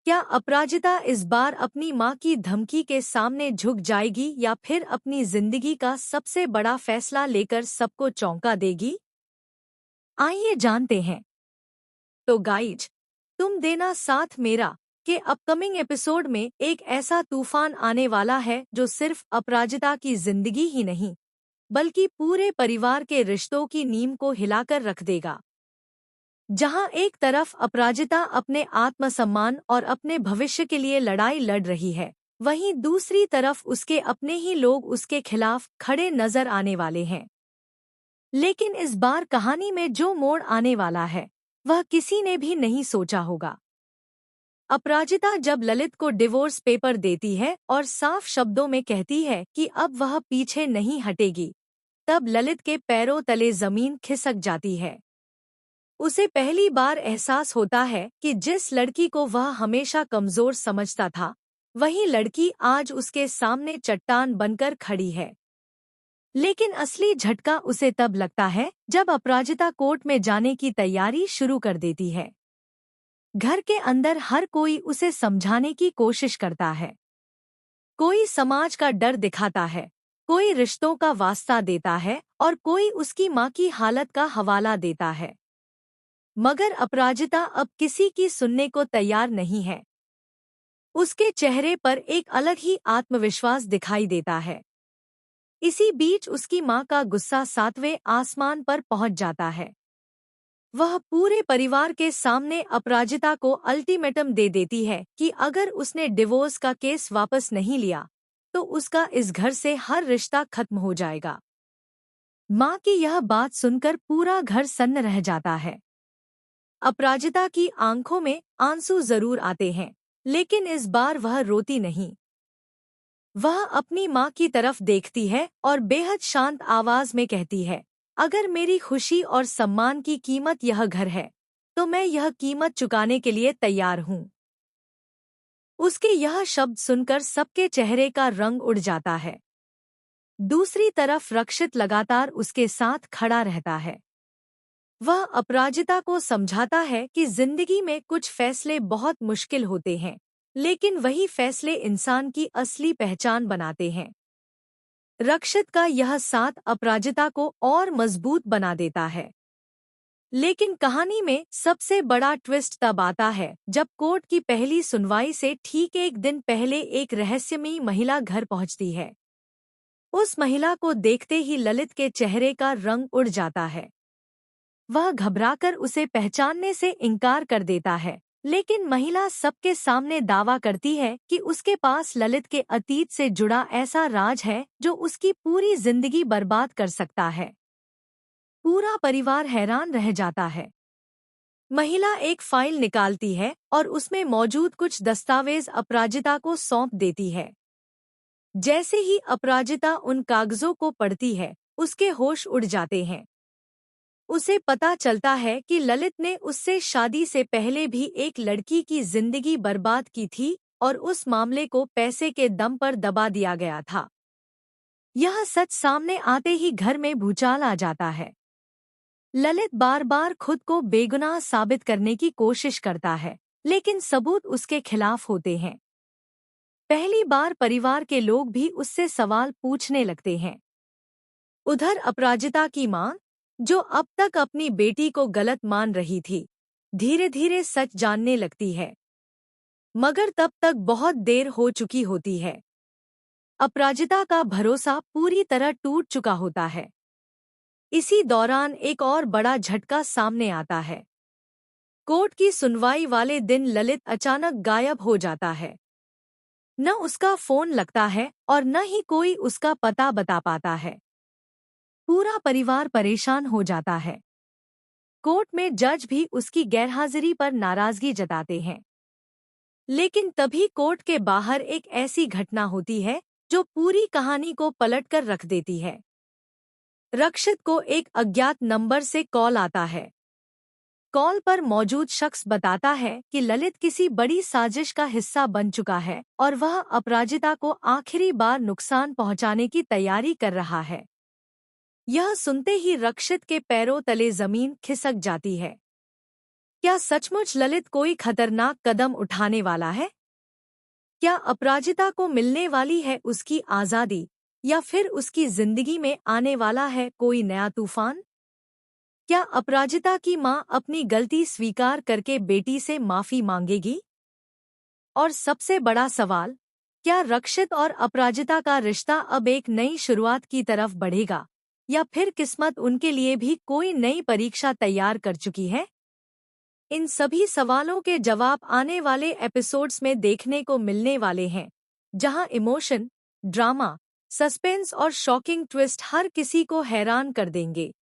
क्या अपराजिता इस बार अपनी मां की धमकी के सामने झुक जाएगी या फिर अपनी जिंदगी का सबसे बड़ा फैसला लेकर सबको चौंका देगी? आइए जानते हैं। तो गाइज, तुम देना साथ मेरा के अपकमिंग एपिसोड में एक ऐसा तूफान आने वाला है जो सिर्फ अपराजिता की जिंदगी ही नहीं बल्कि पूरे परिवार के रिश्तों की नींव को हिलाकर रख देगा। जहां एक तरफ अपराजिता अपने आत्मसम्मान और अपने भविष्य के लिए लड़ाई लड़ रही है, वहीं दूसरी तरफ उसके अपने ही लोग उसके खिलाफ खड़े नजर आने वाले हैं। लेकिन इस बार कहानी में जो मोड़ आने वाला है वह किसी ने भी नहीं सोचा होगा। अपराजिता जब ललित को डिवोर्स पेपर देती है और साफ शब्दों में कहती है कि अब वह पीछे नहीं हटेगी, तब ललित के पैरों तले जमीन खिसक जाती है। उसे पहली बार एहसास होता है कि जिस लड़की को वह हमेशा कमजोर समझता था, वही लड़की आज उसके सामने चट्टान बनकर खड़ी है। लेकिन असली झटका उसे तब लगता है जब अपराजिता कोर्ट में जाने की तैयारी शुरू कर देती है। घर के अंदर हर कोई उसे समझाने की कोशिश करता है। कोई समाज का डर दिखाता है, कोई रिश्तों का वास्ता देता है और कोई उसकी मां की हालत का हवाला देता है। मगर अपराजिता अब किसी की सुनने को तैयार नहीं है। उसके चेहरे पर एक अलग ही आत्मविश्वास दिखाई देता है। इसी बीच उसकी मां का गुस्सा 7वें आसमान पर पहुंच जाता है। वह पूरे परिवार के सामने अपराजिता को अल्टीमेटम दे देती है कि अगर उसने डिवोर्स का केस वापस नहीं लिया तो उसका इस घर से हर रिश्ता खत्म हो जाएगा। मां की यह बात सुनकर पूरा घर सन्न रह जाता है। अपराजिता की आंखों में आंसू जरूर आते हैं, लेकिन इस बार वह रोती नहीं। वह अपनी मां की तरफ देखती है और बेहद शांत आवाज में कहती है, अगर मेरी खुशी और सम्मान की कीमत यह घर है तो मैं यह कीमत चुकाने के लिए तैयार हूं। उसके यह शब्द सुनकर सबके चेहरे का रंग उड़ जाता है। दूसरी तरफ रक्षित लगातार उसके साथ खड़ा रहता है। वह अपराजिता को समझाता है कि जिंदगी में कुछ फैसले बहुत मुश्किल होते हैं, लेकिन वही फैसले इंसान की असली पहचान बनाते हैं। रक्षित का यह साथ अपराजिता को और मजबूत बना देता है। लेकिन कहानी में सबसे बड़ा ट्विस्ट तब आता है जब कोर्ट की पहली सुनवाई से ठीक एक दिन पहले एक रहस्यमयी महिला घर पहुंचती है। उस महिला को देखते ही ललित के चेहरे का रंग उड़ जाता है। वह घबराकर उसे पहचानने से इनकार कर देता है, लेकिन महिला सबके सामने दावा करती है कि उसके पास ललित के अतीत से जुड़ा ऐसा राज है जो उसकी पूरी जिंदगी बर्बाद कर सकता है। पूरा परिवार हैरान रह जाता है। महिला एक फाइल निकालती है और उसमें मौजूद कुछ दस्तावेज अपराजिता को सौंप देती है। जैसे ही अपराजिता उन कागजों को पढ़ती है, उसके होश उड़ जाते हैं। उसे पता चलता है कि ललित ने उससे शादी से पहले भी एक लड़की की जिंदगी बर्बाद की थी और उस मामले को पैसे के दम पर दबा दिया गया था। यह सच सामने आते ही घर में भूचाल आ जाता है। ललित बार बार खुद को बेगुनाह साबित करने की कोशिश करता है, लेकिन सबूत उसके खिलाफ होते हैं। पहली बार परिवार के लोग भी उससे सवाल पूछने लगते हैं। उधर अपराजिता की मां, जो अब तक अपनी बेटी को गलत मान रही थी, धीरे धीरे सच जानने लगती है। मगर तब तक बहुत देर हो चुकी होती है। अपराजिता का भरोसा पूरी तरह टूट चुका होता है। इसी दौरान एक और बड़ा झटका सामने आता है। कोर्ट की सुनवाई वाले दिन ललित अचानक गायब हो जाता है। न उसका फोन लगता है और न ही कोई उसका पता बता पाता है। पूरा परिवार परेशान हो जाता है। कोर्ट में जज भी उसकी गैरहाजिरी पर नाराजगी जताते हैं। लेकिन तभी कोर्ट के बाहर एक ऐसी घटना होती है जो पूरी कहानी को पलटकर रख देती है। रक्षित को एक अज्ञात नंबर से कॉल आता है। कॉल पर मौजूद शख्स बताता है कि ललित किसी बड़ी साजिश का हिस्सा बन चुका है और वह अपराजिता को आखिरी बार नुकसान पहुंचाने की तैयारी कर रहा है। यह सुनते ही रक्षित के पैरों तले जमीन खिसक जाती है। क्या सचमुच ललित कोई खतरनाक कदम उठाने वाला है? क्या अपराजिता को मिलने वाली है उसकी आज़ादी, या फिर उसकी जिंदगी में आने वाला है कोई नया तूफान? क्या अपराजिता की माँ अपनी गलती स्वीकार करके बेटी से माफी मांगेगी? और सबसे बड़ा सवाल, क्या रक्षित और अपराजिता का रिश्ता अब एक नई शुरुआत की तरफ बढ़ेगा, या फिर किस्मत उनके लिए भी कोई नई परीक्षा तैयार कर चुकी है? इन सभी सवालों के जवाब आने वाले एपिसोड्स में देखने को मिलने वाले हैं, जहां इमोशन, ड्रामा, सस्पेंस और शॉकिंग ट्विस्ट हर किसी को हैरान कर देंगे।